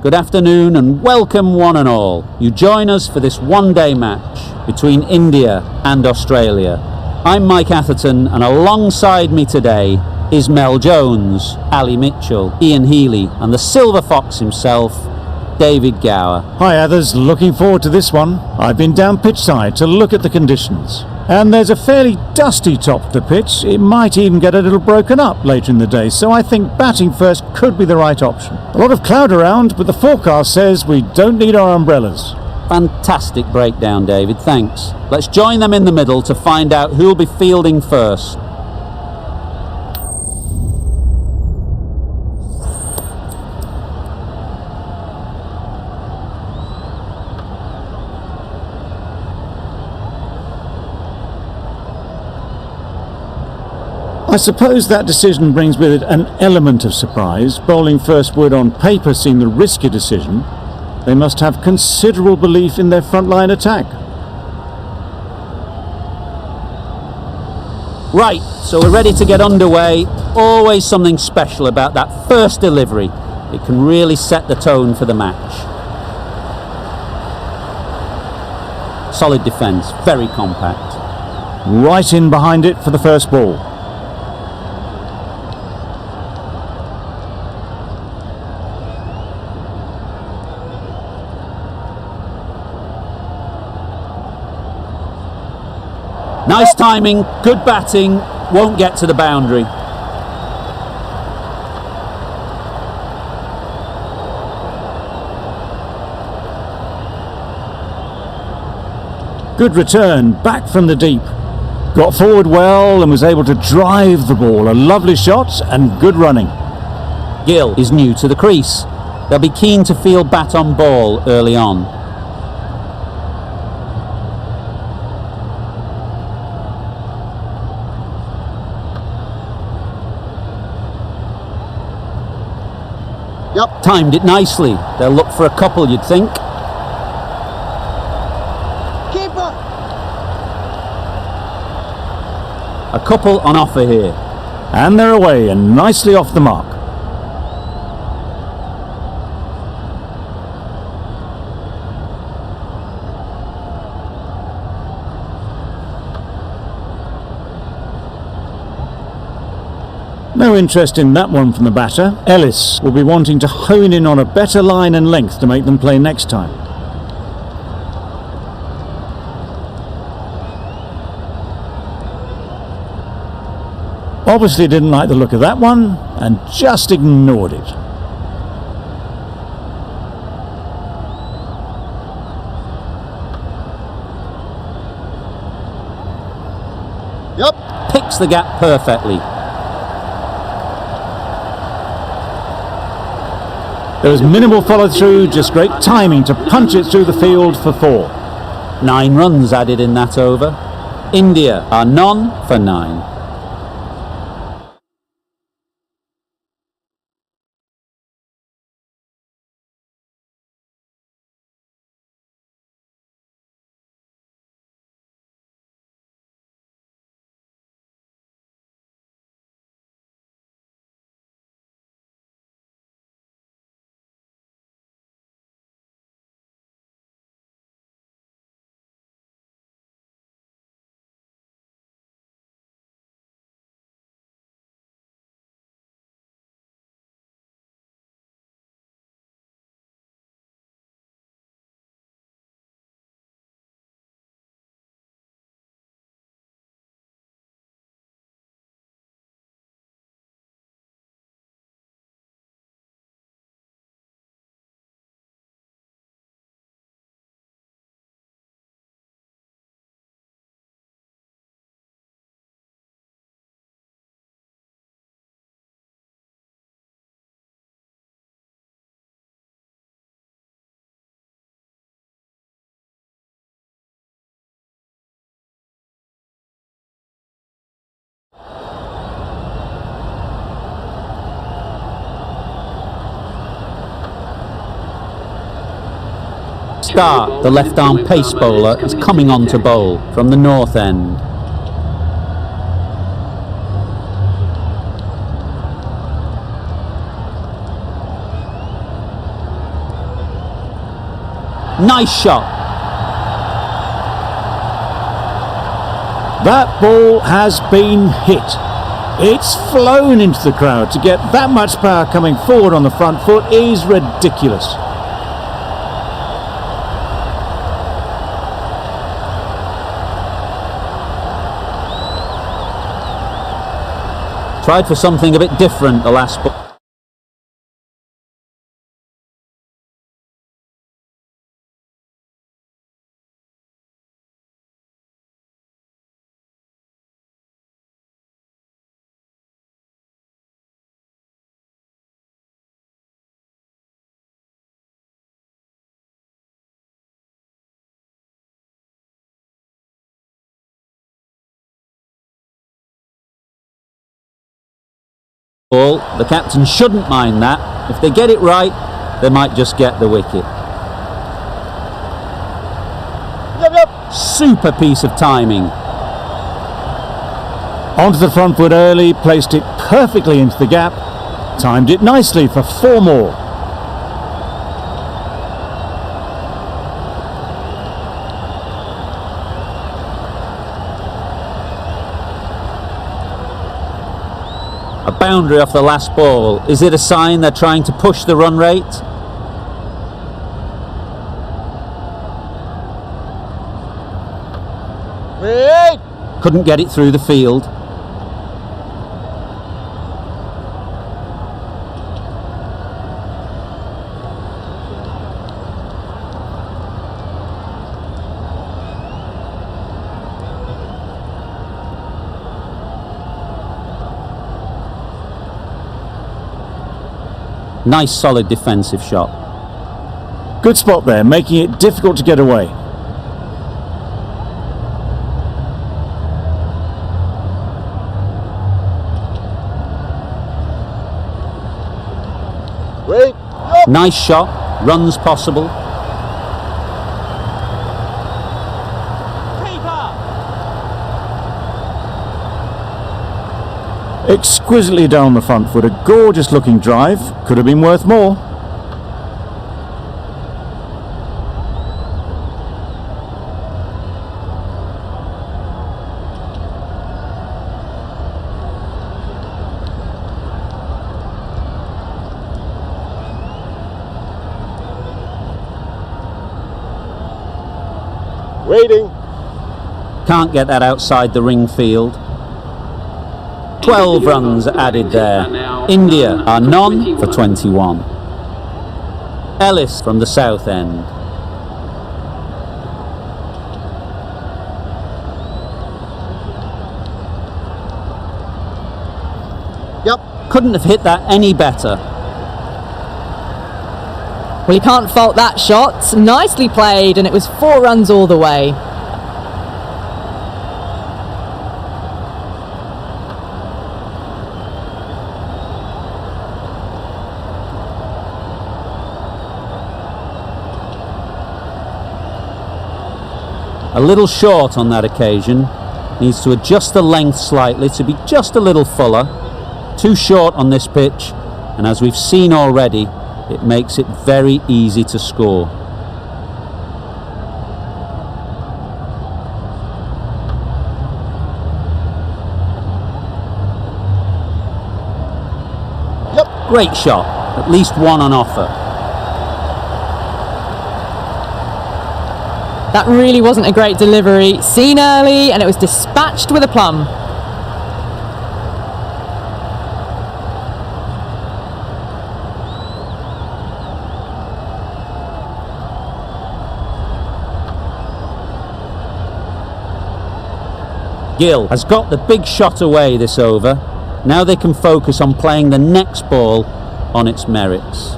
Good afternoon and welcome one and all. You join us for this one-day match between India and Australia. I'm Mike Atherton and alongside me today is Mel Jones, Ali Mitchell, Ian Healy and the Silver Fox himself, David Gower. Hi others, looking forward to this one. I've been down pitch side to look at the conditions. And there's a fairly dusty top to the pitch. It might even get a little broken up later in the day, so I think batting first could be the right option. A lot of cloud around, but the forecast says we don't need our umbrellas. Fantastic breakdown, David, thanks. Let's join them in the middle to find out who'll be fielding first. I suppose that decision brings with it an element of surprise. Bowling first would on paper seem the risky decision. They must have considerable belief in their frontline attack. Right, so we're ready to get underway. Always something special about that first delivery. It can really set the tone for the match. Solid defence, very compact. Right in behind it for the first ball. Nice timing, good batting, won't get to the boundary. Good return, back from the deep. Got forward well and was able to drive the ball. A lovely shot and good running. Gill is new to the crease. They'll be keen to field bat on ball early on. Yep. Timed it nicely. They'll look for a couple, you'd think. Keeper. A couple on offer here. And they're away and nicely off the mark. No interest in that one from the batter. Ellis will be wanting to hone in on a better line and length to make them play next time. Obviously didn't like the look of that one and just ignored it. Yep. Picks the gap perfectly. There was minimal follow through, just great timing to punch it through the field for 4. 9 runs added in that over. India are none for 9. Start, the left-arm pace bowler, is coming on to bowl from the north end. Nice shot. That ball has been hit. It's flown into the crowd. To get that much power coming forward on the front foot is ridiculous. Tried for something a bit different the last ball. The captain shouldn't mind that. If they get it right, they might just get the wicket. Super piece of timing. Onto the front foot early, placed it perfectly into the gap, timed it nicely for 4 more. A boundary off the last ball. Is it a sign they're trying to push the run rate? Couldn't get it through the field. Nice solid defensive shot. Good spot there, making it difficult to get away. Nice shot, runs possible. Exquisitely down the front foot, a gorgeous looking drive, could have been worth more. Waiting. Can't get that outside the ring field. 12 runs added there. India are none for 21. Ellis from the south end. Yep. Couldn't have hit that any better. Well, you can't fault that shot. Nicely played, and it was 4 runs all the way. A little short on that occasion. Needs to adjust the length slightly to be just a little fuller. Too short on this pitch, and as we've seen already, it makes it very easy to score. Yep. Great shot, at least one on offer. That really wasn't a great delivery. Seen early, and it was dispatched with a plum. Gill has got the big shot away this over. Now they can focus on playing the next ball on its merits.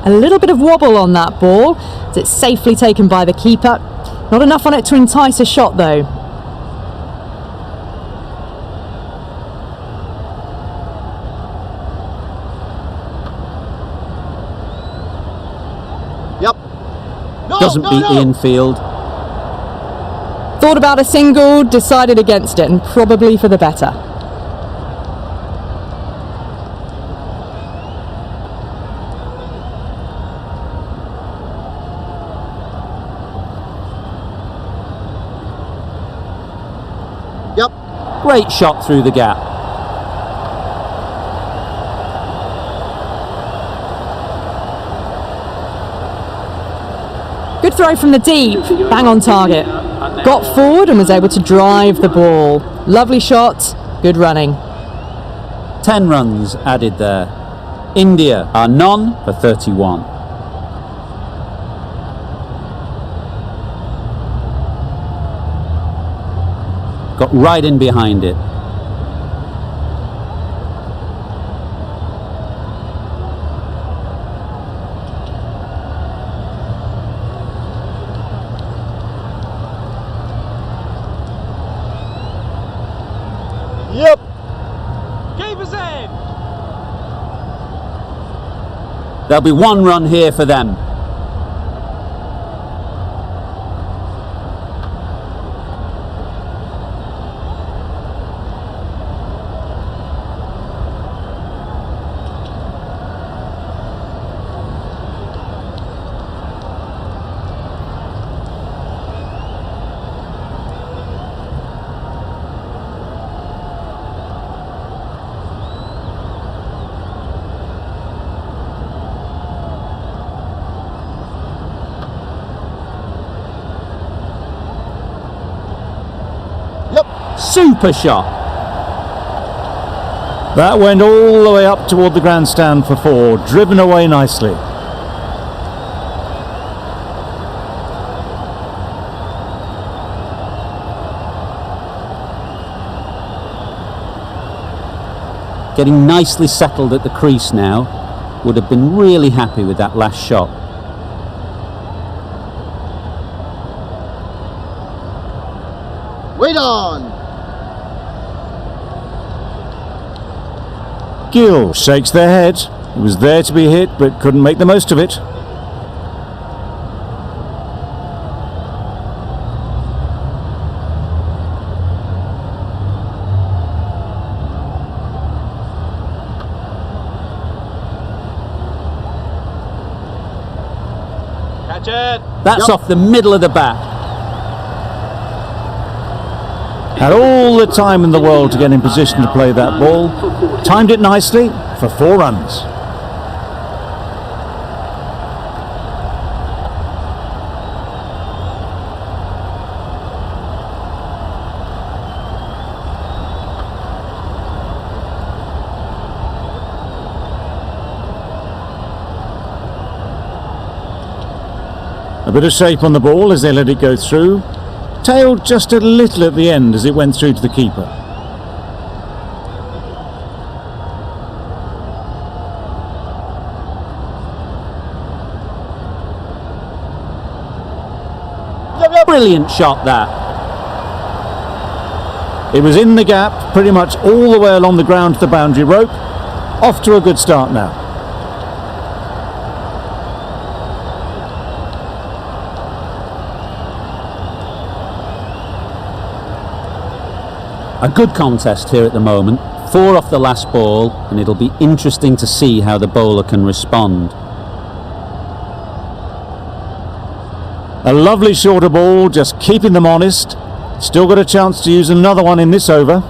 A little bit of wobble on that ball, as it's safely taken by the keeper. Not enough on it to entice a shot though. Yep. No, Doesn't beat the infield. Thought about a single, decided against it, and probably for the better. Yep. Great shot through the gap. Good throw from the deep, bang on target. Got forward and was able to drive the ball. Lovely shot, good running. 10 runs added there. India are none for 31. Got right in behind it. Yep. Keeper's in. There'll be 1 run here for them. Yep. Super shot. That went all the way up toward the grandstand for 4, driven away nicely. Getting nicely settled at the crease now. Would have been really happy with that last shot. Wait on. Gill shakes their head. He was there to be hit, but couldn't make the most of it. Catch it. That's Yep. off the middle of the bat. Had all the time in the world to get in position to play that ball. Timed it nicely for 4 runs. A bit of shape on the ball as they let it go through. Tailed just a little at the end as it went through to the keeper. Brilliant shot that. It was in the gap, pretty much all the way along the ground to the boundary rope. Off to a good start now. A good contest here at the moment. 4 off the last ball, and it'll be interesting to see how the bowler can respond. A lovely shorter ball, just keeping them honest. Still got a chance to use another one in this over.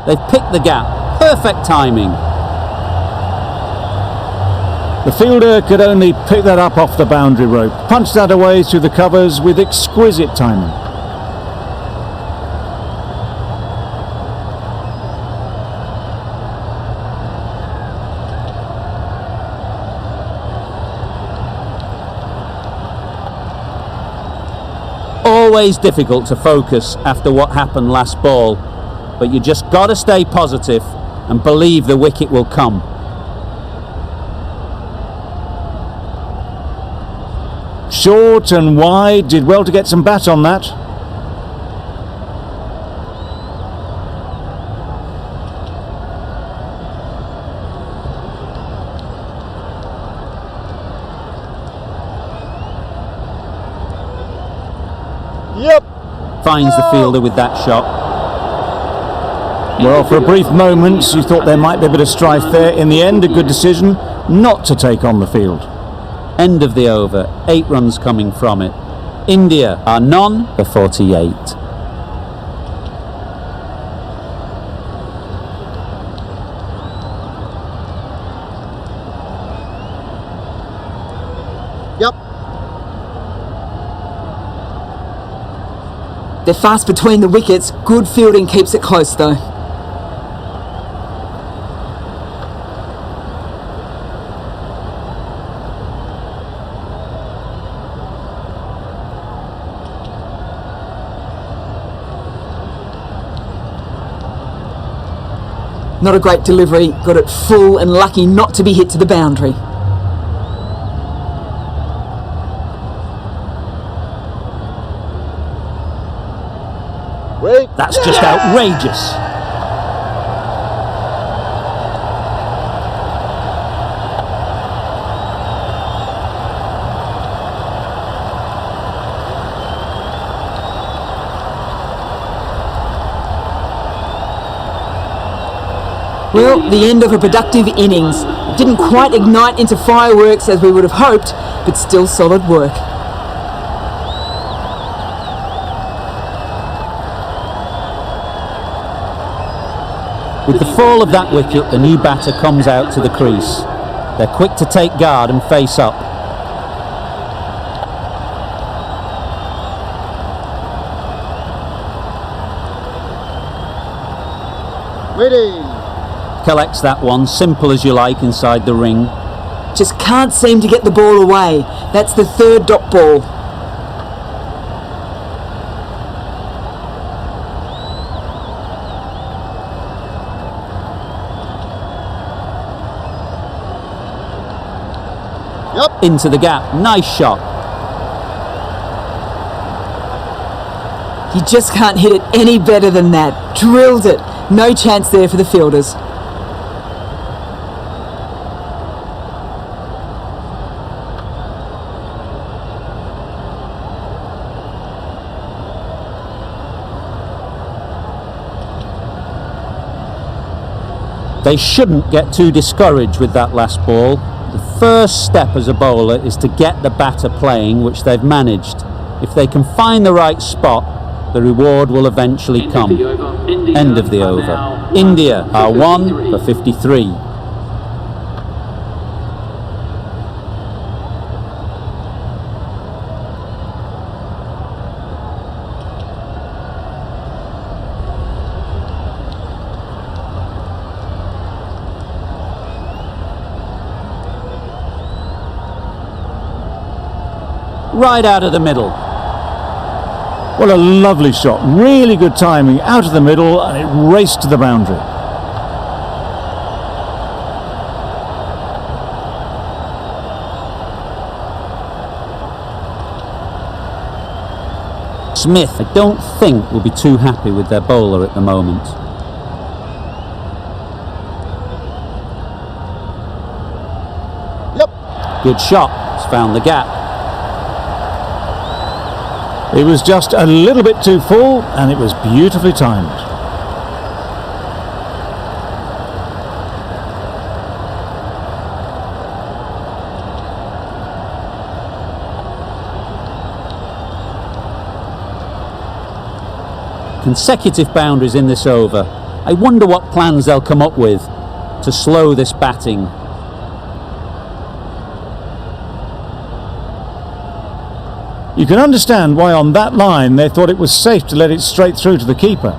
They've picked the gap. Perfect timing. The fielder could only pick that up off the boundary rope. Punched that away through the covers with exquisite timing. Always difficult to focus after what happened last ball, but you just got to stay positive and believe the wicket will come. Short and wide, did well to get some bat on that. Yep. Finds the fielder with that shot. Well, for a brief moment, you thought there might be a bit of strife there. In the end, a good decision not to take on the field. End of the over, 8 runs coming from it. India are none for 48. Yep. They're fast between the wickets. Good fielding keeps it close though. Not a great delivery, got it full and lucky not to be hit to the boundary. Wait. That's just outrageous. Well, the end of a productive innings. Didn't quite ignite into fireworks as we would have hoped, but still solid work. With the fall of that wicket, the new batter comes out to the crease. They're quick to take guard and face up. Waiting. Collects that one, simple as you like, inside the ring. Just can't seem to get the ball away. That's the third dot ball. Yep. Into the gap, nice shot. You just can't hit it any better than that. Drilled it. No chance there for the fielders. They shouldn't get too discouraged with that last ball. The first step as a bowler is to get the batter playing, which they've managed. If they can find the right spot, the reward will eventually come. End of the over. India are 1 for 53. Right out of the middle. What a lovely shot. Really good timing. Out of the middle and it raced to the boundary. Smith, I don't think, will be too happy with their bowler at the moment. Yep. Good shot. It's found the gap. It was just a little bit too full and it was beautifully timed. Consecutive boundaries in this over. I wonder what plans they'll come up with to slow this batting. You can understand why on that line they thought it was safe to let it straight through to the keeper.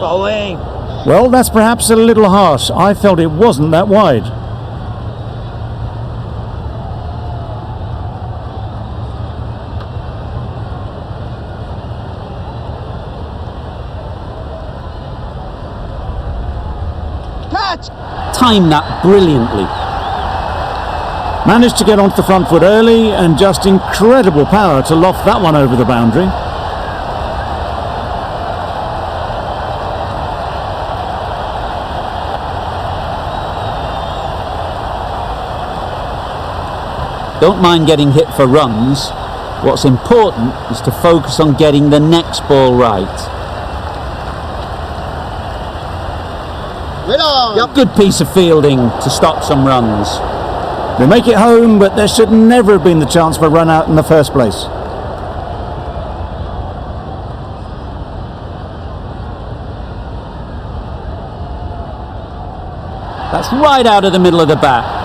Bowling. Well, that's perhaps a little harsh. I felt it wasn't that wide. Catch. Timed that brilliantly. Managed to get onto the front foot early and just incredible power to loft that one over the boundary. Don't mind getting hit for runs. What's important is to focus on getting the next ball right. Wait on. Yep. Good piece of fielding to stop some runs. They make it home, but there should never have been the chance for a run out in the first place. That's right out of the middle of the bat.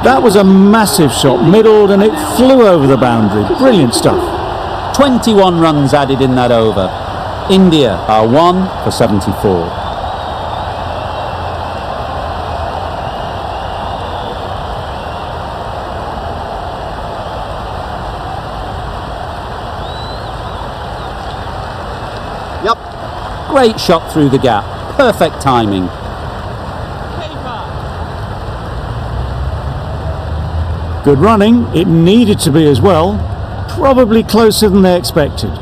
That was a massive shot, middled, and it flew over the boundary. Brilliant stuff. 21 runs added in that over. India are 1 for 74. Yep. Great shot through the gap. Perfect timing. Keeper. Good running. It needed to be as well. Probably closer than they expected.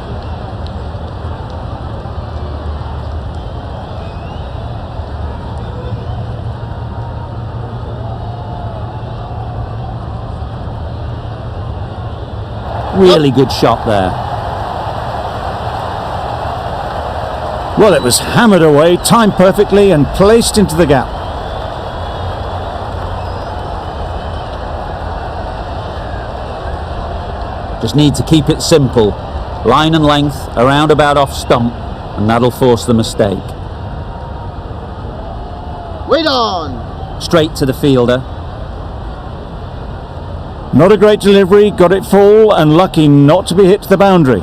Really good shot there. Well, it was hammered away, timed perfectly, and placed into the gap. Just need to keep it simple. Line and length, around about off stump, and that'll force the mistake. Wait on. Straight to the fielder. Not a great delivery, got it full, and lucky not to be hit to the boundary.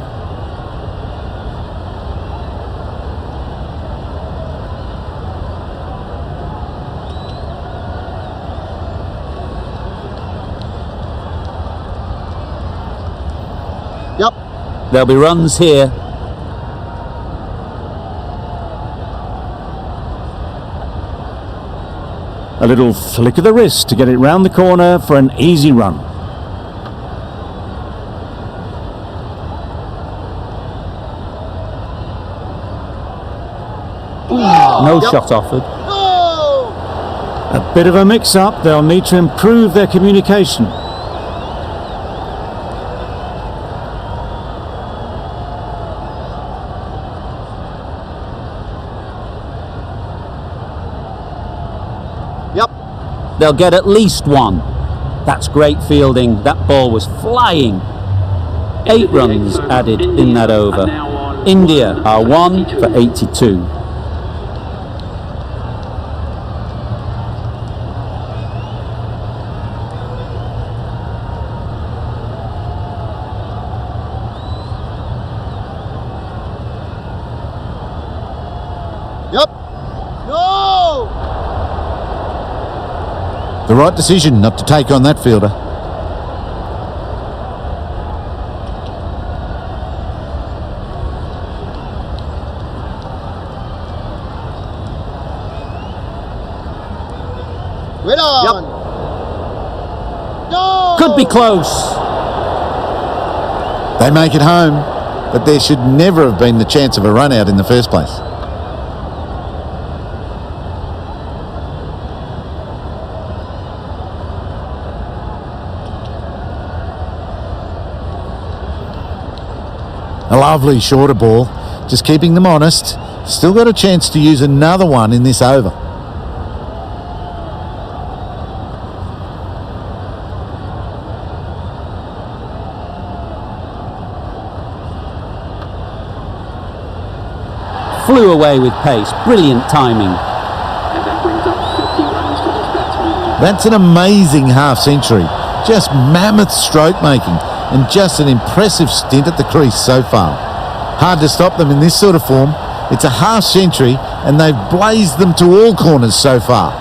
Yep. There'll be runs here. A little flick of the wrist to get it round the corner for an easy run. No Yep. shot offered. Go. A bit of a mix-up, they'll need to improve their communication. Yep. They'll get at least one. That's great fielding. That ball was flying. 8 runs added in that over. India are 1 for 82. Yep. No. The right decision not to take on that fielder. Wait on. No. Could be close. They make it home, but there should never have been the chance of a run out in the first place. A lovely shorter ball, just keeping them honest. Still got a chance to use another one in this over. Flew away with pace. Brilliant timing. That's an amazing half-century. Just mammoth stroke making and just an impressive stint at the crease so far. Hard to stop them in this sort of form. It's a half-century and they've blazed them to all corners so far.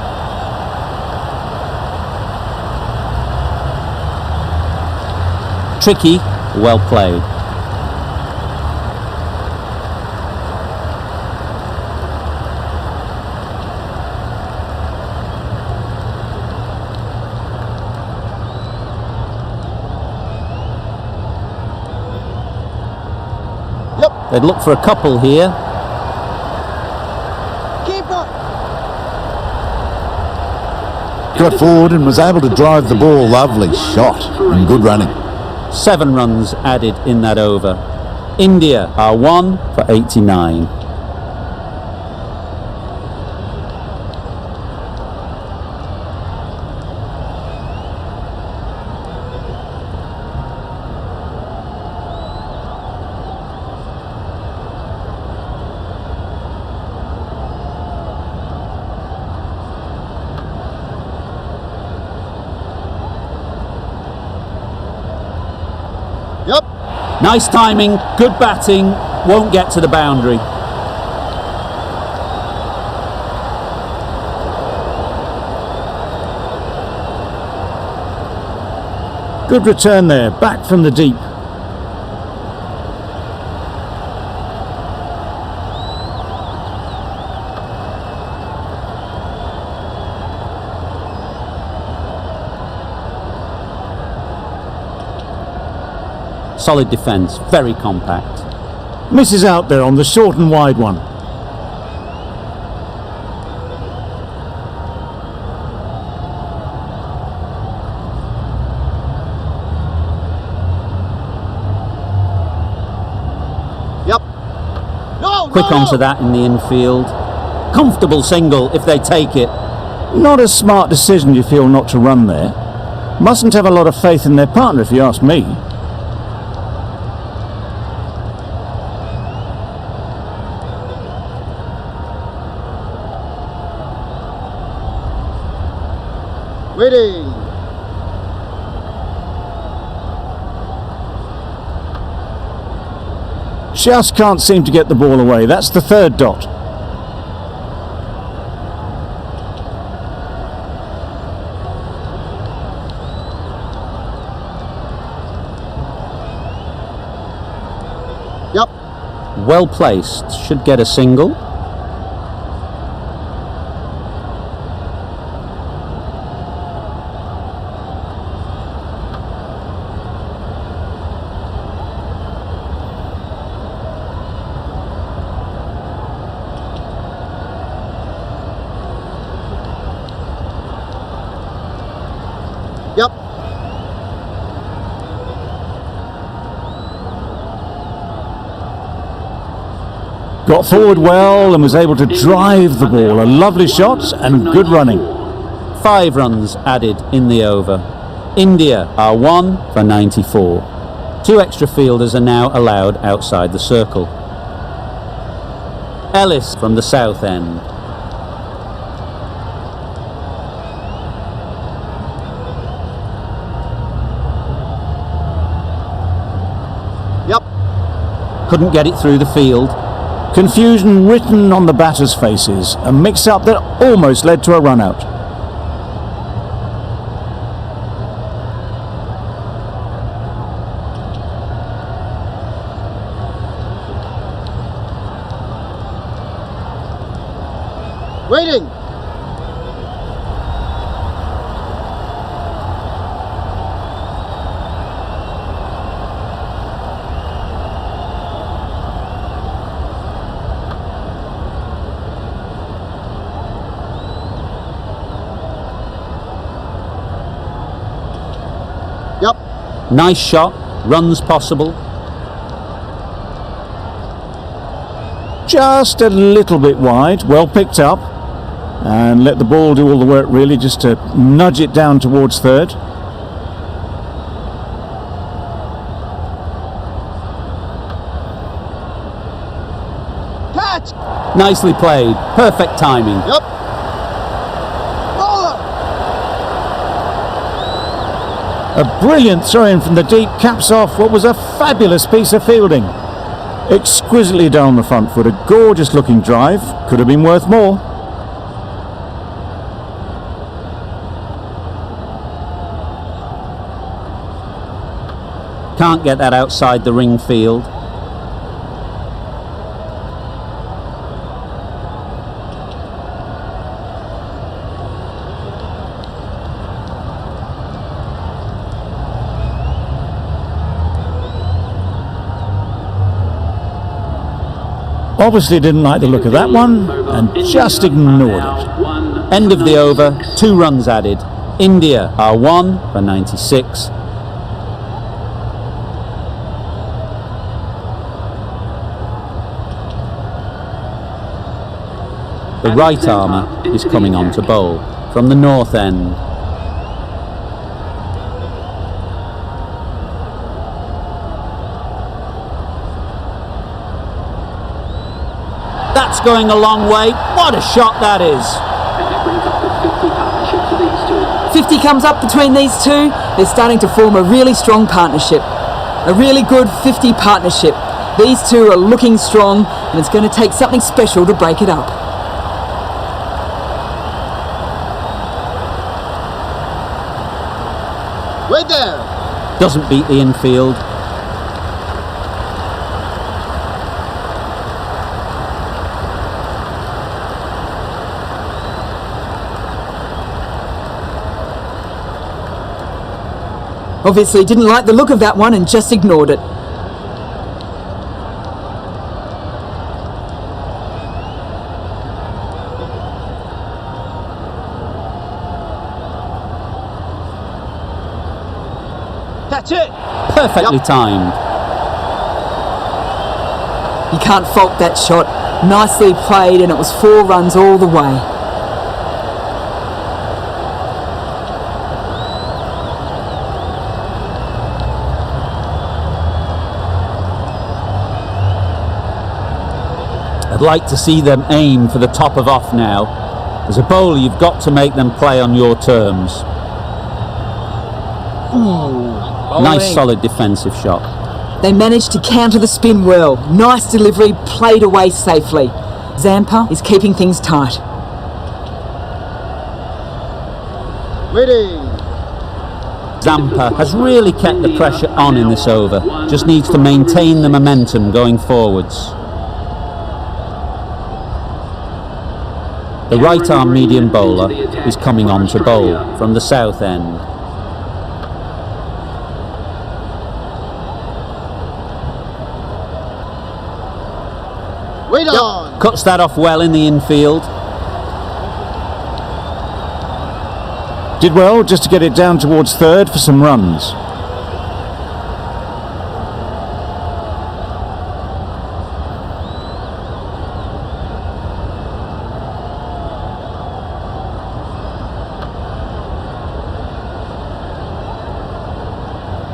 Tricky, well played. Yep. They'd look for a couple here. Keeper. got forward and was able to drive the ball. Lovely shot and good running. 7 runs added in that over. India are 1 for 89. Yep. Nice timing, good batting, won't get to the boundary. Good return there, back from the deep. Solid defence, very compact. Misses out there on the short and wide one. Yep. No, Quick no, onto no. that in the infield. Comfortable single if they take it. Not a smart decision, you feel, not to run there. Mustn't have a lot of faith in their partner, if you ask me. Waiting. Just can't seem to get the ball away. That's the 3rd dot. Yep. Well placed, should get a single. Yep. Got forward well and was able to drive the ball. A lovely shot and good running. 5 runs added in the over. India are 1 for 94. 2 extra fielders are now allowed outside the circle. Ellis from the south end. Yep. Couldn't get it through the field. Confusion written on the batters' faces. A mix-up that almost led to a run-out. Waiting. Yep. Nice shot, runs possible. Just a little bit wide, well picked up. And let the ball do all the work really, just to nudge it down towards 3rd. Catch. Nicely played, perfect timing. Yep. Bowler. A brilliant throw-in from the deep caps off what was a fabulous piece of fielding. Exquisitely down the front foot, a gorgeous looking drive. Could have been worth more. Can't get that outside the ring field. Obviously didn't like the look of that one and just ignored it. End of the over, 2 runs added. India are 1 for 96. The right armour is coming on to bowl from the north end. That's going a long way. What a shot that is. 50 comes up between these two. They're starting to form a really strong partnership. A really good 50 partnership. These two are looking strong, and it's going to take something special to break it up. Wait there. Doesn't beat the infield. Obviously didn't like the look of that one and just ignored it. Catch it. Perfectly Yep. timed. You can't fault that shot. Nicely played, and it was 4 runs all the way. I'd like to see them aim for the top of off now. As a bowler, you've got to make them play on your terms. Nice solid defensive shot. They managed to counter the spin well. Nice delivery, played away safely. Zampa is keeping things tight. Waiting. Zampa has really kept the pressure on in this over. Just needs to maintain the momentum going forwards. The right arm medium bowler is coming on to bowl from the south end. Wait on. Cuts that off well in the infield. Did well just to get it down towards third for some runs.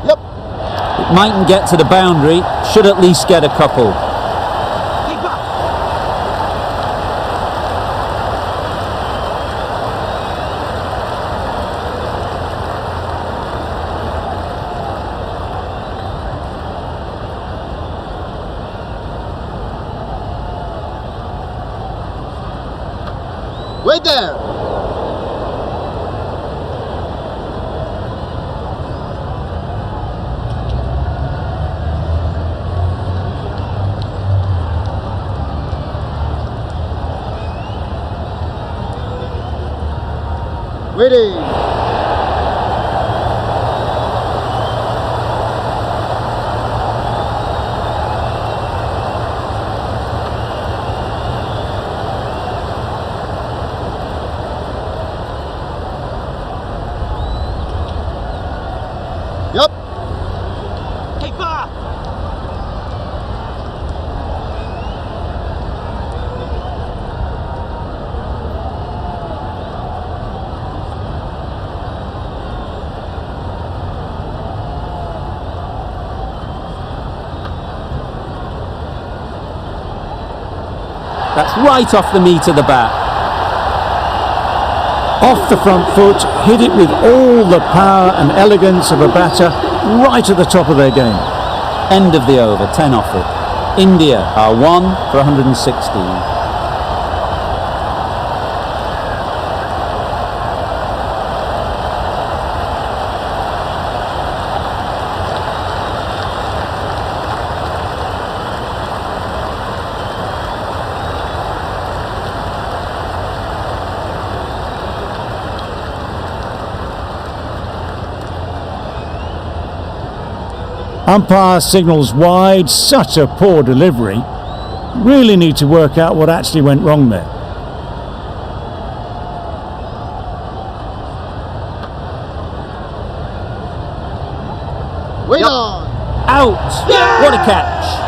Yep. It mightn't get to the boundary, should at least get a couple. Wait there. Waiting. Yep. Keeper! That's right off the meat of the bat. Off the front foot, hit it with all the power and elegance of a batter, right at the top of their game. End of the over, 10 off it. India are 1 for 116. Umpire signals wide, such a poor delivery. Really need to work out what actually went wrong there. Wait on. Out! What a catch!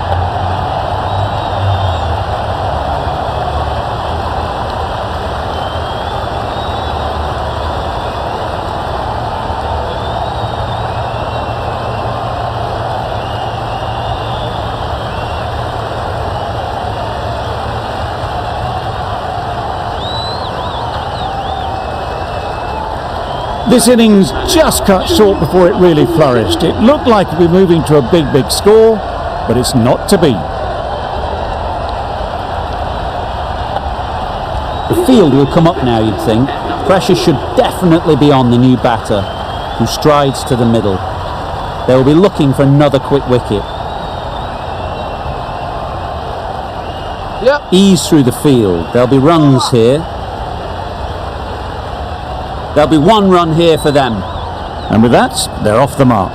This innings just cut short before it really flourished. It looked like we're moving to a big score, but it's not to be. The field will come up now, you'd think. Pressure should definitely be on the new batter, who strides to the middle. They will be looking for another quick wicket. Yep. Ease through the field. There'll be runs here. There'll be one run here for them. And with that, they're off the mark.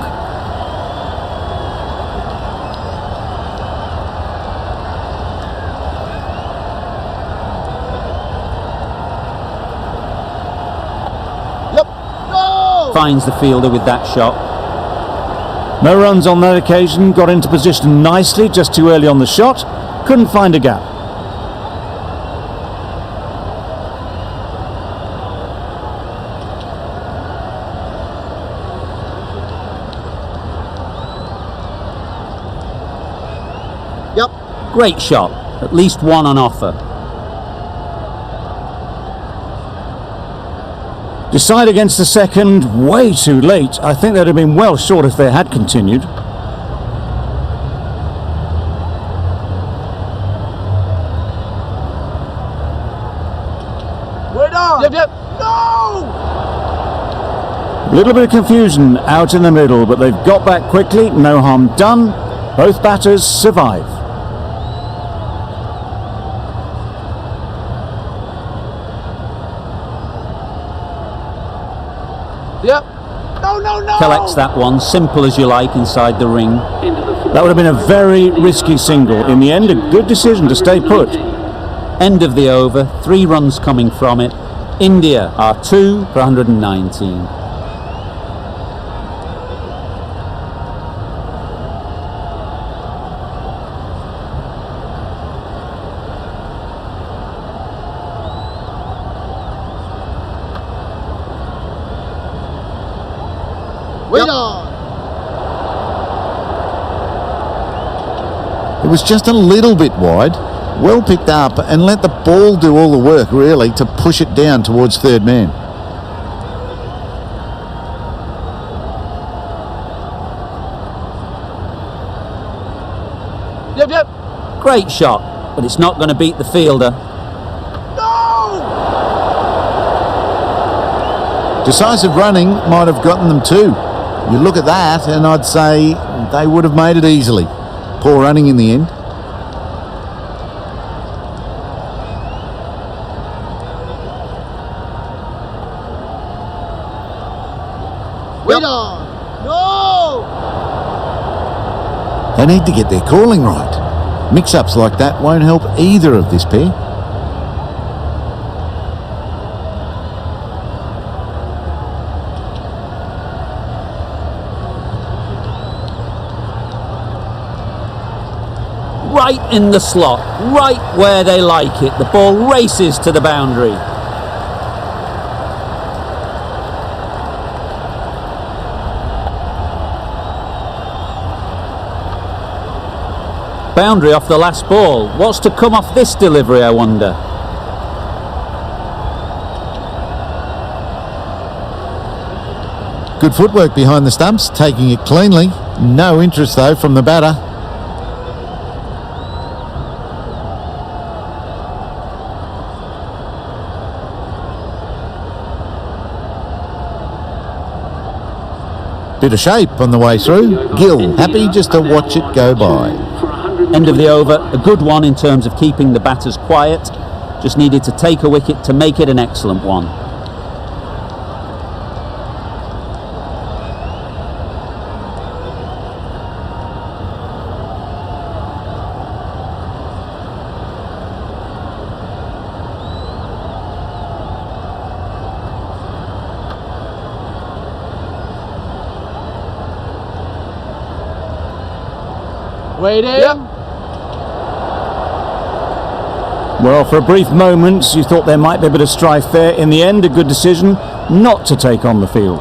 Yep. No! Finds the fielder with that shot. No runs on that occasion, got into position nicely, just too early on the shot. Couldn't find a gap. Yep. Great shot. At least one on offer. Decide against the second, way too late. I think they'd have been well short if they had continued. Wait on. Yep, yep. No! A little bit of confusion out in the middle, but they've got back quickly, no harm done. Both batters survive. Yep. No, no, no! Collects that one, simple as you like, inside the ring. That would have been a very risky single. In the end, a good decision to stay put. End of the over, 3 runs coming from it. India are 2 for 119. Wait on. It was just a little bit wide. Well picked up and let the ball do all the work, really, to push it down towards third man. Yep, yep. Great shot, but it's not going to beat the fielder. No! Decisive running might have gotten them too. You look at that and I'd say they would have made it easily. Poor running in the end. Wait on. No! They need to get their calling right. Mix-ups like that won't help either of this pair. Right in the slot, right where they like it. The ball races to the boundary. Boundary off the last ball. What's to come off this delivery, I wonder? Good footwork behind the stumps, taking it cleanly. No interest though from the batter. Bit of shape on the way through. Gill happy just to watch it go by. End of the over, a good one in terms of keeping the batters quiet. Just needed to take a wicket to make it an excellent one. Waiting. Yep. Well, for a brief moment, you thought there might be a bit of strife there. In the end, a good decision not to take on the field.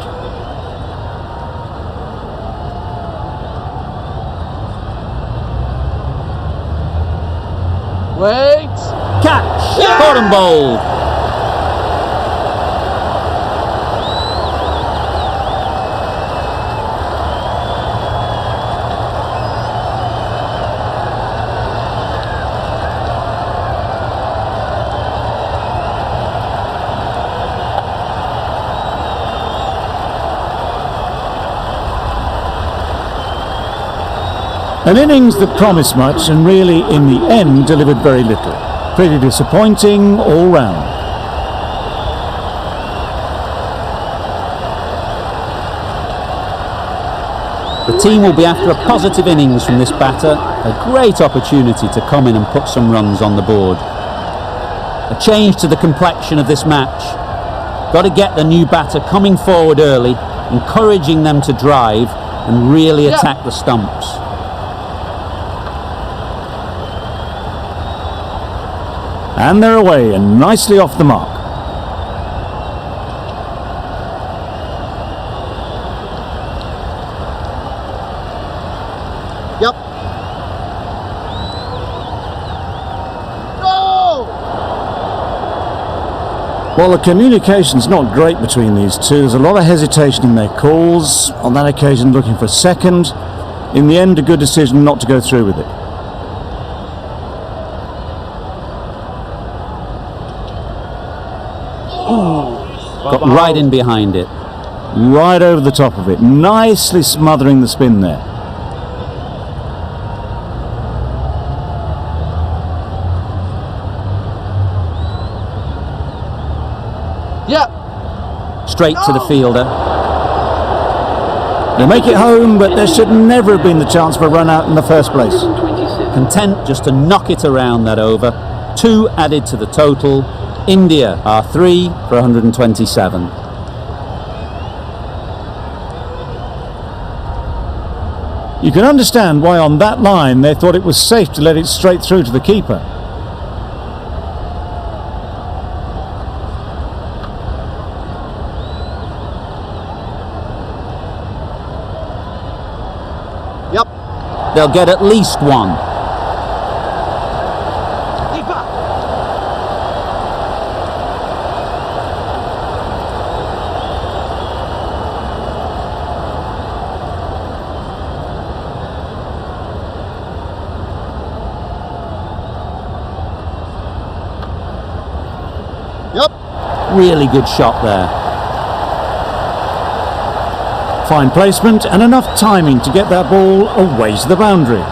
Wait. Catch! Caught and bowled. An innings that promised much and really, in the end, delivered very little. Pretty disappointing all round. The team will be after a positive innings from this batter. A great opportunity to come in and put some runs on the board. A change to the complexion of this match. Got to get the new batter coming forward early, encouraging them to drive and really attack the stumps. And they're away and nicely off the mark. Yep. No! Well, the communication's not great between these two. There's a lot of hesitation in their calls. On that occasion, looking for a second. In the end, a good decision not to go through with it. Got right in behind it. Right over the top of it. Nicely smothering the spin there. Yep. Straight to the fielder. They make it home, but there should never have been the chance for a run out in the first place. Content just to knock it around that over. 2 added to the total. India are 3 for 127. You can understand why on that line they thought it was safe to let it straight through to the keeper. Yep. They'll get at least 1. Really good shot there. Fine placement and enough timing to get that ball away to the boundary.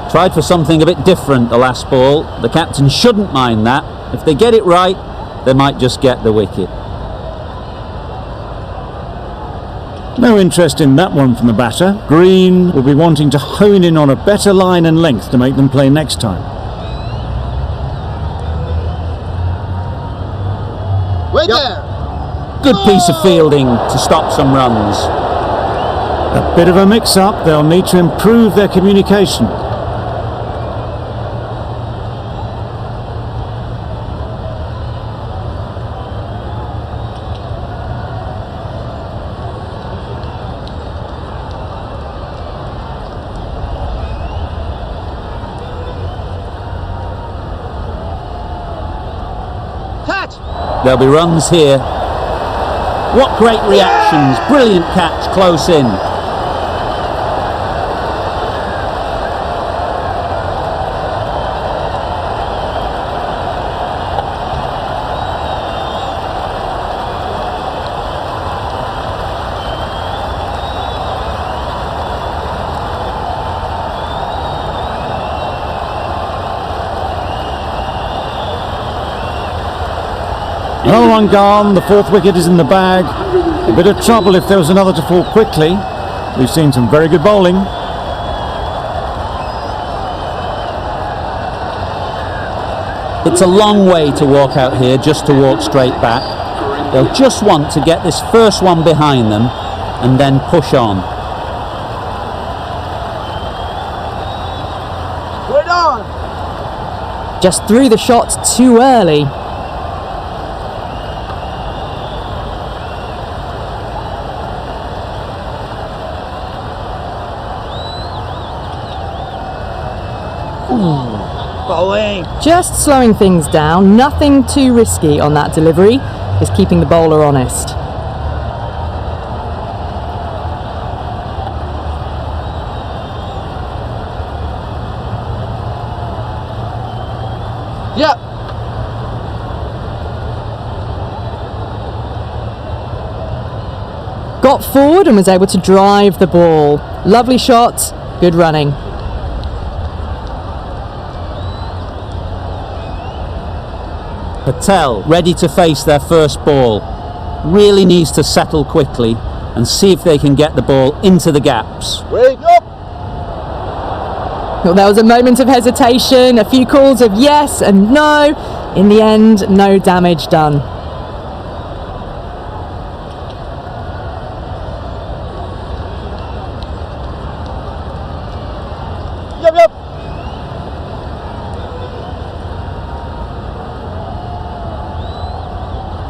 Tried for something a bit different the last ball. The captain shouldn't mind that. If they get it right, they might just get the wicket. No interest in that one from the batter. Green will be wanting to hone in on a better line and length to make them play next time. Wait there. Good piece of fielding to stop some runs. A bit of a mix-up. They'll need to improve their communication. There'll be runs here. What great reactions. Brilliant catch close in. Another one gone, the 4th wicket is in the bag. A bit of trouble if there was another to fall quickly. We've seen some very good bowling. It's a long way to walk out here just to walk straight back. They'll just want to get this first one behind them and then push on. Wait on. Just threw the shot too early. Bowling. Just slowing things down, nothing too risky on that delivery, just keeping the bowler honest. Yep. Got forward and was able to drive the ball. Lovely shot, good running. Patel ready to face their first ball. Really needs to settle quickly and see if they can get the ball into the gaps. Wait up. Well, there was a moment of hesitation, a few calls of yes and no. In the end, no damage done. Yep.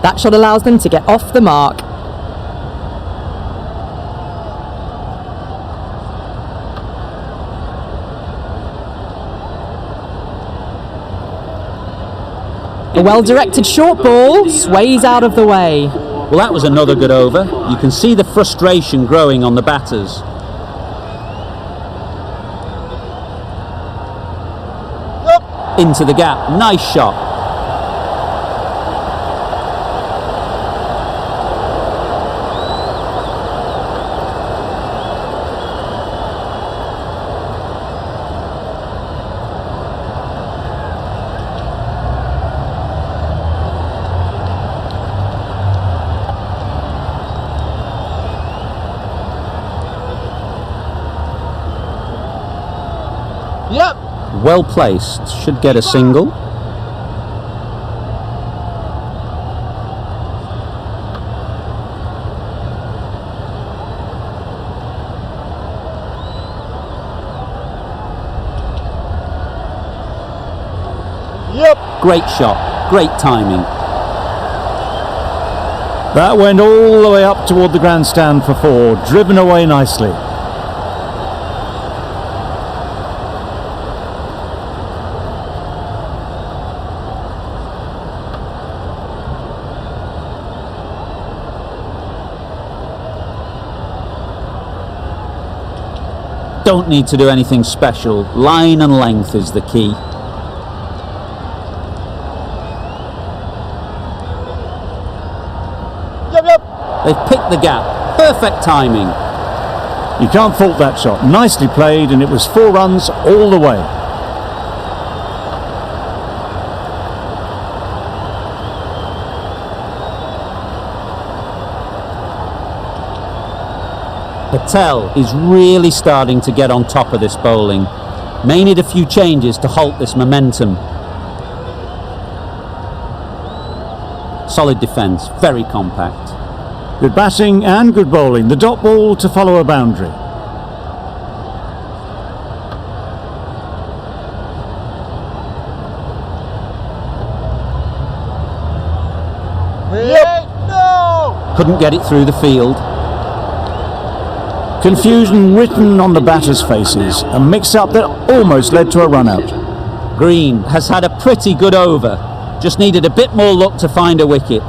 That shot allows them to get off the mark. A well-directed short ball sways out of the way. Well, that was another good over. You can see the frustration growing on the batters. Into the gap, nice shot. Yep. Well placed, should get a single. Yep. Great shot, great timing. That went all the way up toward the grandstand for 4, driven away nicely. Don't need to do anything special. Line and length is the key. Yep. They've picked the gap. Perfect timing. You can't fault that shot. Nicely played, and it was 4 runs all the way. Patel is really starting to get on top of this bowling. May need a few changes to halt this momentum. Solid defence, very compact. Good batting and good bowling. The dot ball to follow a boundary. Yep. No. Couldn't get it through the field. Confusion written on the batters' faces. A mix-up that almost led to a run-out. Green has had a pretty good over. Just needed a bit more luck to find a wicket.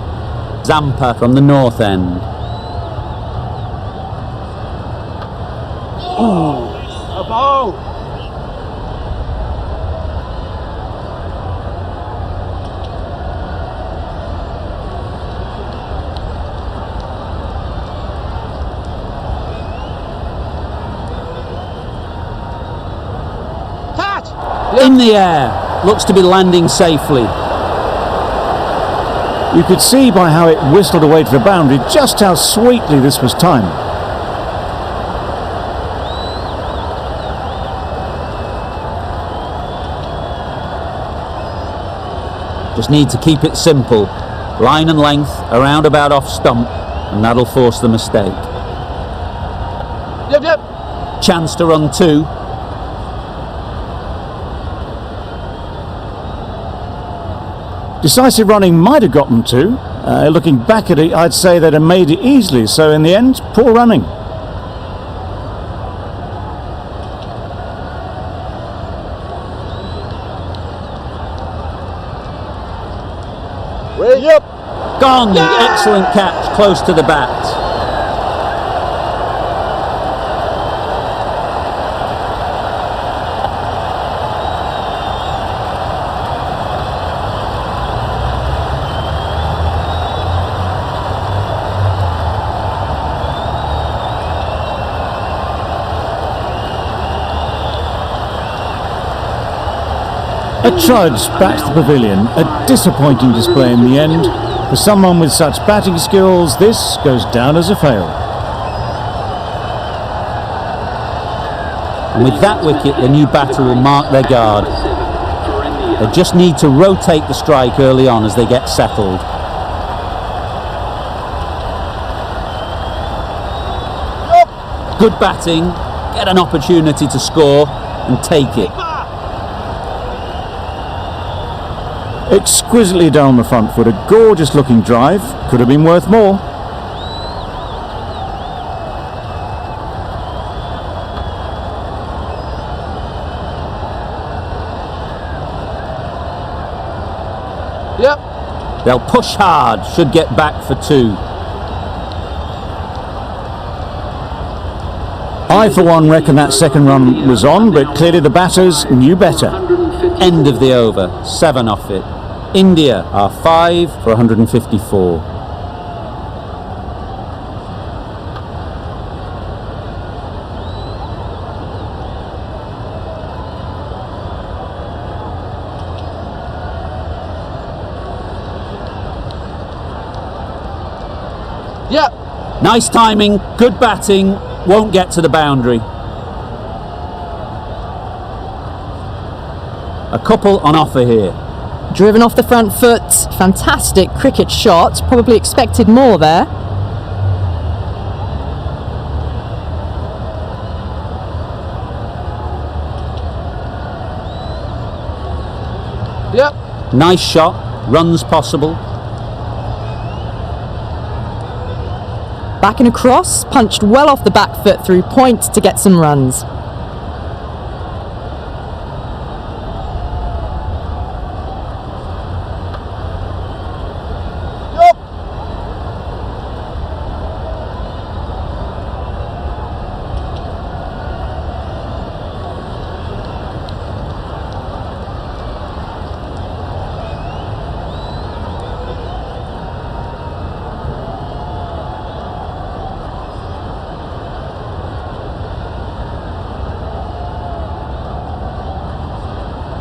Zampa from the north end. A bow. Catch. In the air. Looks to be landing safely. You could see by how it whistled away to the boundary just how sweetly this was timed. Just need to keep it simple. Line and length, around about off stump, and that'll force the mistake. Yep, yep. Chance to run 2. Decisive running might have gotten 2. Looking back at it, I'd say they'd have made it easily, so in the end, poor running. Wait, yep. Gone! Excellent catch, close to the bat. A trudge back to the pavilion, a disappointing display in the end. For someone with such batting skills, this goes down as a fail. And with that wicket, the new batter will mark their guard. They just need to rotate the strike early on as they get settled. Good batting, get an opportunity to score and take it. Exquisitely down the front foot, a gorgeous looking drive, could have been worth more. Yep. They'll push hard, should get back for 2. I for one reckon that second run was on, but clearly the batters knew better. End of the over, 7 off it. India are 5 for 154. Yep. Nice timing, good batting, won't get to the boundary. A couple on offer here. Driven off the front foot, fantastic cricket shot, probably expected more there. Yep. Nice shot, runs possible. Back and across, punched well off the back foot through point to get some runs.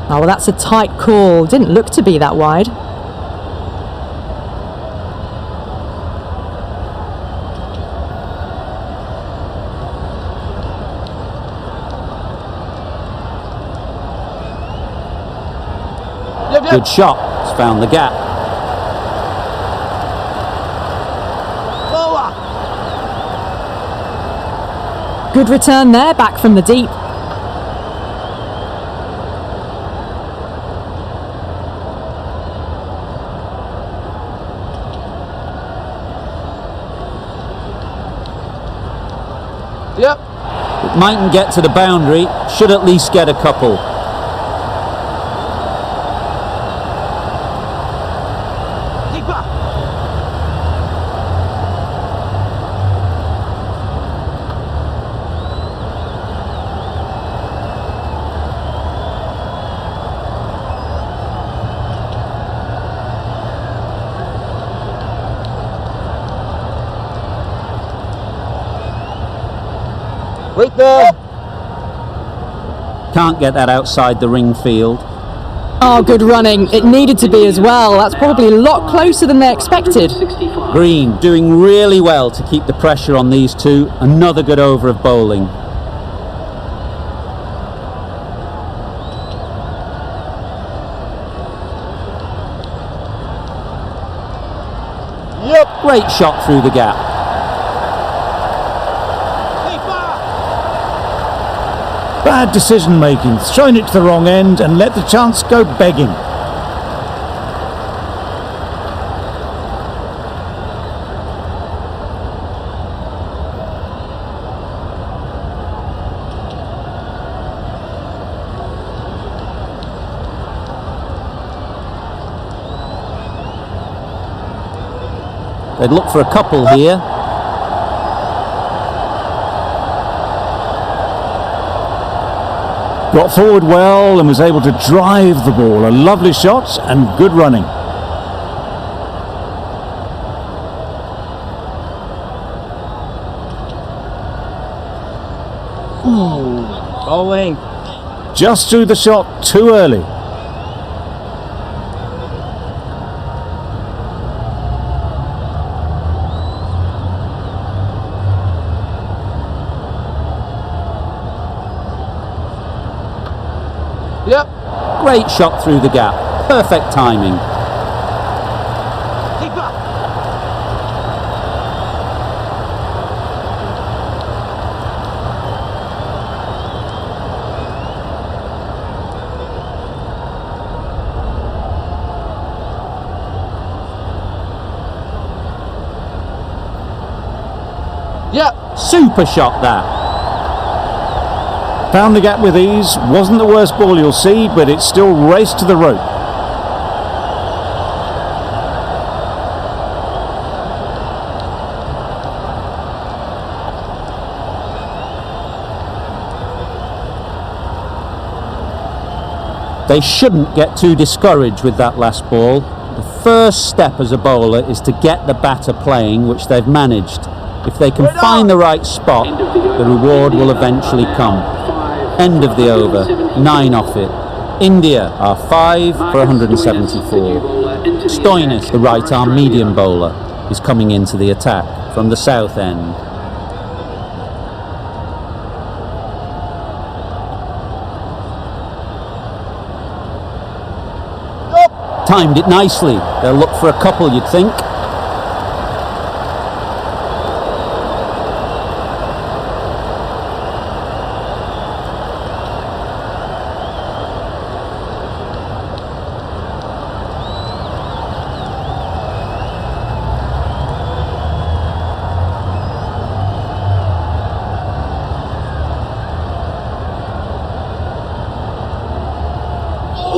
Oh, well, that's a tight call. Didn't look to be that wide. Yep, yep. Good shot, it's found the gap. Lower. Good return there, back from the deep. Yep. It mightn't get to the boundary, should at least get a couple. Keeper. Wait there. Can't get that outside the ring field. Oh, good running. It needed to be as well. That's probably a lot closer than they expected. Green doing really well to keep the pressure on these two. Another good over of bowling. Great shot through the gap. Bad decision making, thrown it to the wrong end and let the chance go begging. They'd look for a couple here. Got forward well and was able to drive the ball. A lovely shot and good running. Bowling. Just threw the shot too early. Yep. Great shot through the gap. Perfect timing. Keeper. Yep. Super shot that. Found the gap with ease. Wasn't the worst ball you'll see, but it still raced to the rope. They shouldn't get too discouraged with that last ball. The first step as a bowler is to get the batter playing, which they've managed. If they can find the right spot, the reward will eventually come. End of the over, 9 off it. India are 5 for 174. Stoinis, the right arm medium bowler, is coming into the attack from the south end. Timed it nicely. They'll look for a couple, you'd think.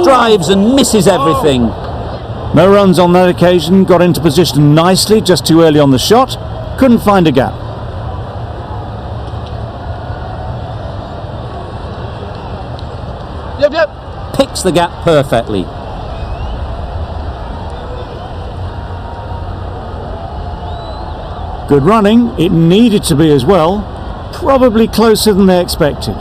Drives and misses everything. No runs on that occasion. Got into position nicely, just too early on the shot. Couldn't find a gap. Yep, yep. Picks the gap perfectly. Good running. It needed to be as well. Probably closer than they expected.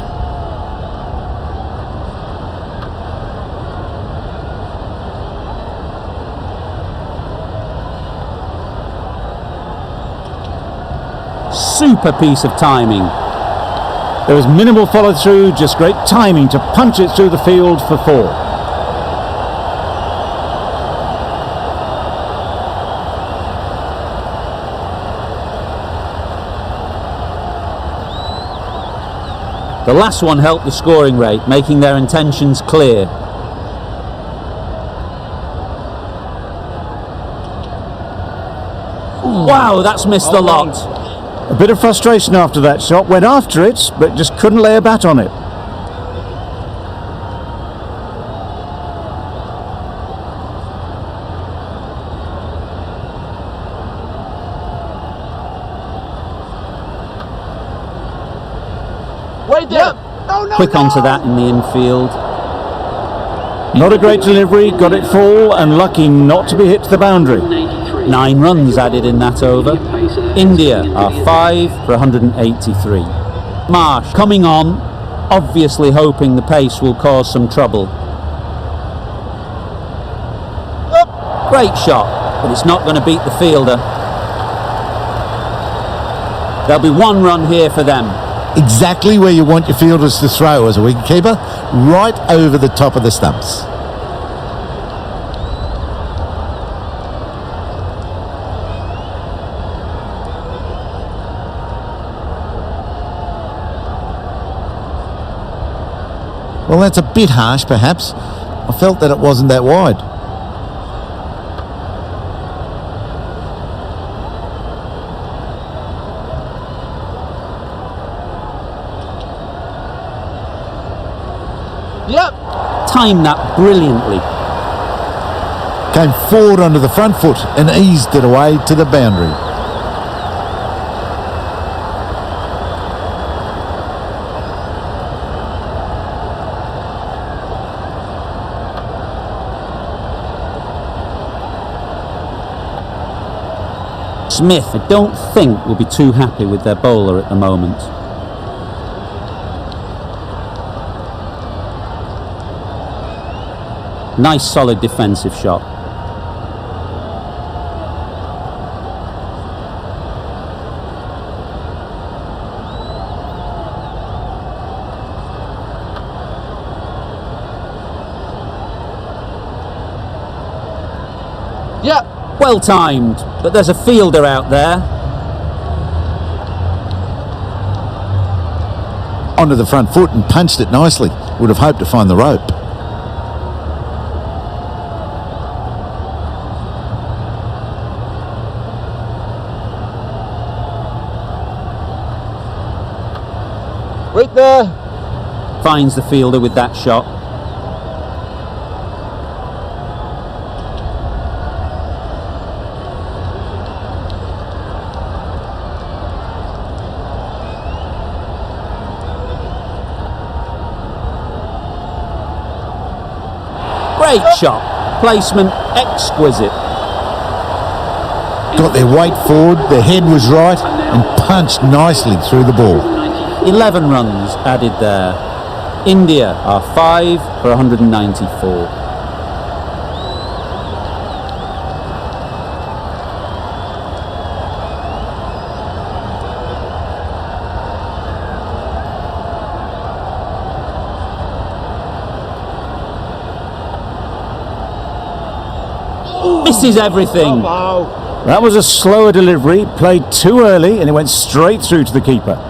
Super piece of timing. There was minimal follow through, just great timing to punch it through the field for 4. The last one helped the scoring rate, making their intentions clear. Wow, that's missed a lot. A bit of frustration after that shot. Went after it, but just couldn't lay a bat on it. Wait there. Yep. Quick onto that in the infield. Not a great delivery, got it full and lucky not to be hit to the boundary. 9 runs added in that over. India are 5 for 183. Marsh coming on, obviously hoping the pace will cause some trouble. Great shot, but it's not going to beat the fielder. There'll be 1 run here for them. Exactly where you want your fielders to throw as a wicketkeeper, right over the top of the stumps. Well, that's a bit harsh, perhaps. I felt that it wasn't that wide. Yep. Timed that brilliantly. Came forward onto the front foot and eased it away to the boundary. Smith, I don't think, will be too happy with their bowler at the moment. Nice solid defensive shot. Yep. Well timed, but there's a fielder out there. Onto the front foot and punched it nicely. Would have hoped to find the rope. Right there. Finds the fielder with that shot. Great shot. Placement exquisite. Got their weight forward, their head was right, and punched nicely through the ball. 11 runs added there. India are 5 for 194. Misses everything. Wow. That was a slower delivery, played too early, and it went straight through to the keeper.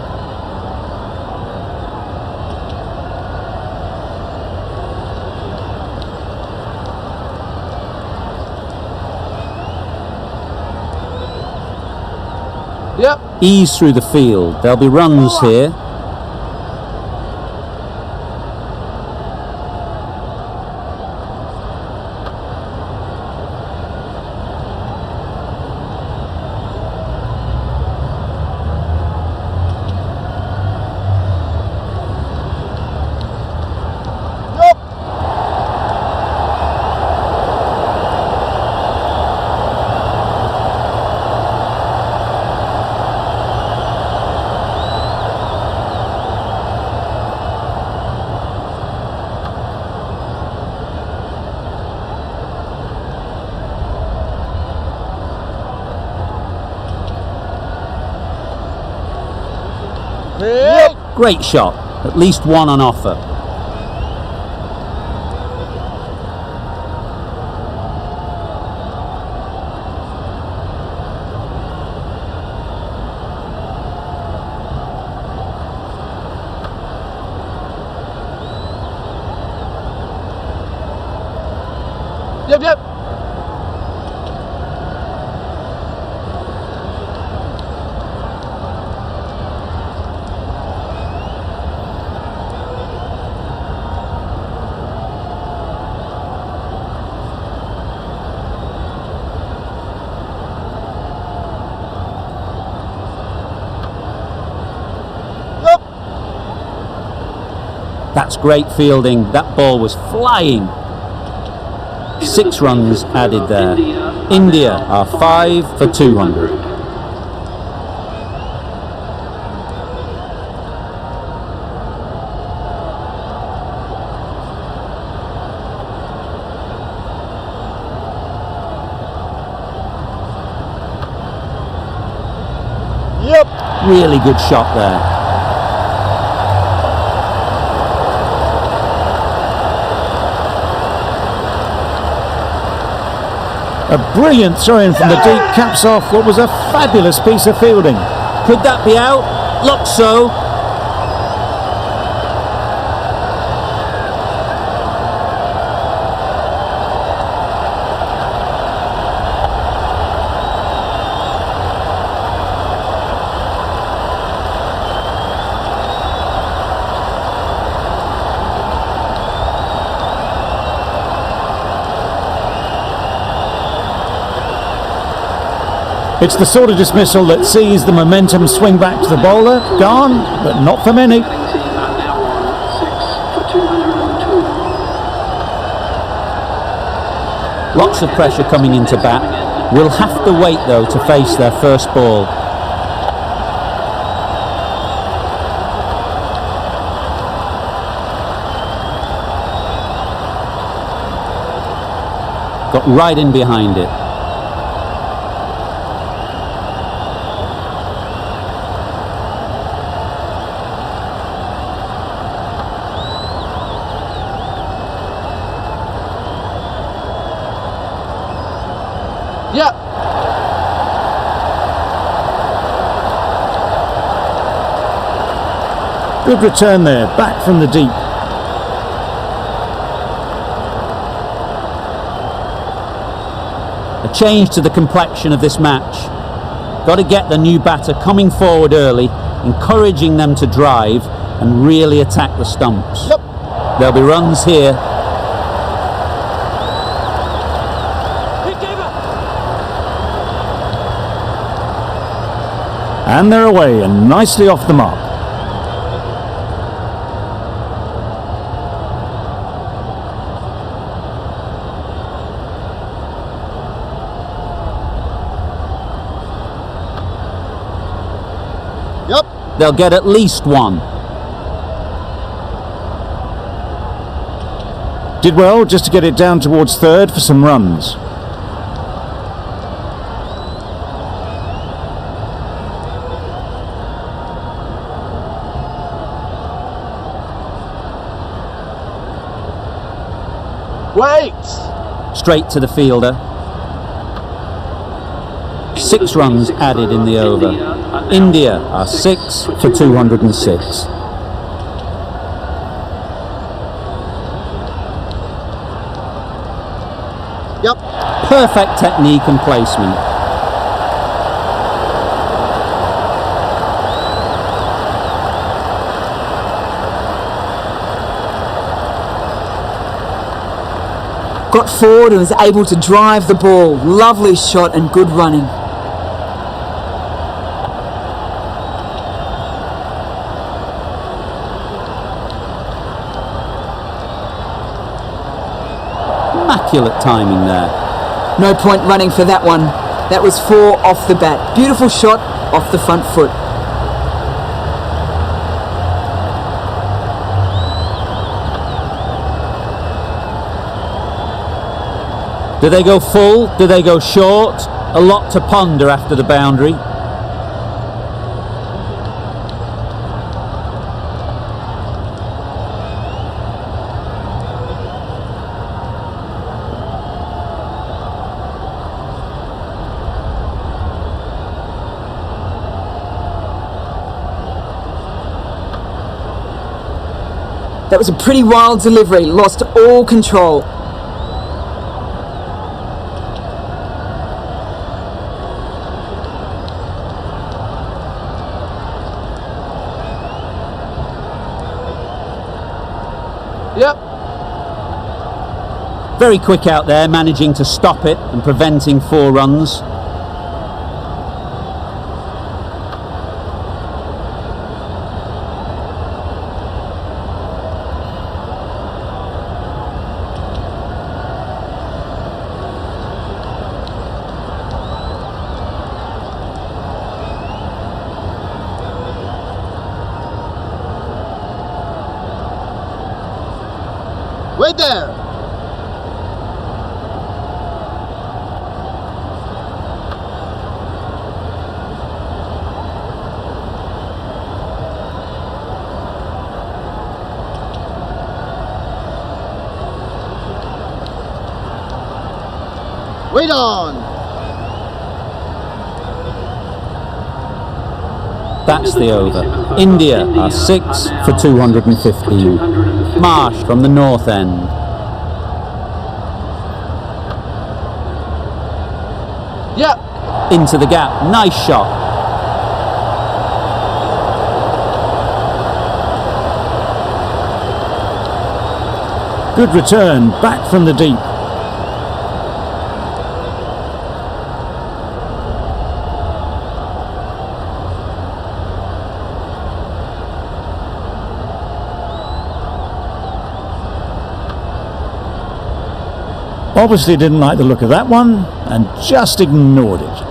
Yep. Ease through the field. There'll be runs here. Great shot. At least one on offer. Yep, yep. That's great fielding. That ball was flying. 6 runs added there. India are 5 for 200. Yep. Really good shot there. A brilliant throw-in from the deep caps off what was a fabulous piece of fielding. Could that be out? Looks so. It's the sort of dismissal that sees the momentum swing back to the bowler. Gone, but not for many. Lots of pressure coming into bat. Will have to wait though to face their first ball. Got right in behind it. Yep. Good return there, back from the deep. A change to the complexion of this match. Got to get the new batter coming forward early, encouraging them to drive and really attack the stumps. Yep. There'll be runs here. And they're away and nicely off the mark. Yep. They'll get at least one. Did well just to get it down towards third for some runs. Wait. Straight to the fielder. 6 runs added in the over. India are 6 for 206. Yep. Perfect technique and placement. Got forward and was able to drive the ball. Lovely shot and good running. Immaculate timing there. No point running for that one. That was 4 off the bat. Beautiful shot off the front foot. Do they go full? Do they go short? A lot to ponder after the boundary. That was a pretty wild delivery. Lost all control. Yep. Very quick out there, managing to stop it and preventing 4 runs. Wait there. Wait on. That's the over. India are 6 for 215. Marsh from the north end. Yep. Into the gap. Nice shot. Good return, back from the deep. Obviously didn't like the look of that one and just ignored it.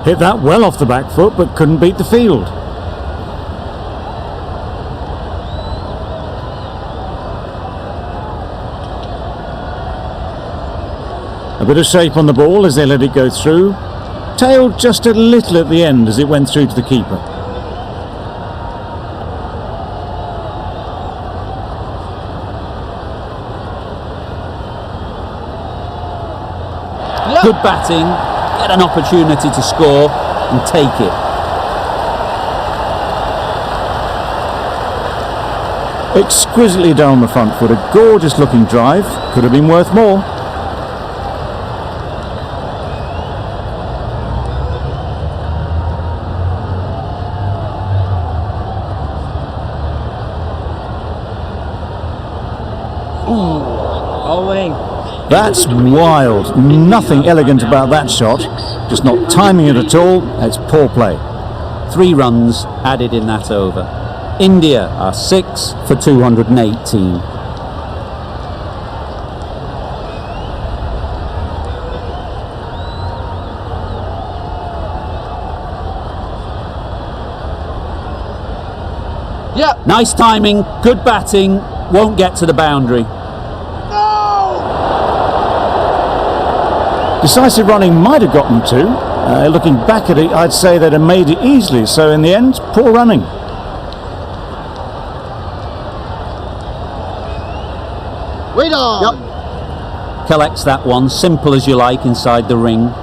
Hit that well off the back foot, but couldn't beat the field. A bit of shape on the ball as they let it go through. Tailed just a little at the end as it went through to the keeper. Good batting, get an opportunity to score and take it. Exquisitely down the front foot, a gorgeous looking drive. Could have been worth more. That's wild. Nothing elegant about that shot. Just not timing it at all. It's poor play. 3 runs added in that over. India are 6 for 218. Yeah. Nice timing, good batting, won't get to the boundary. Decisive running might have gotten 2. Looking back at it, I'd say they'd have made it easily. So in the end, poor running. Wait on. Collects that one, simple as you like, inside the ring.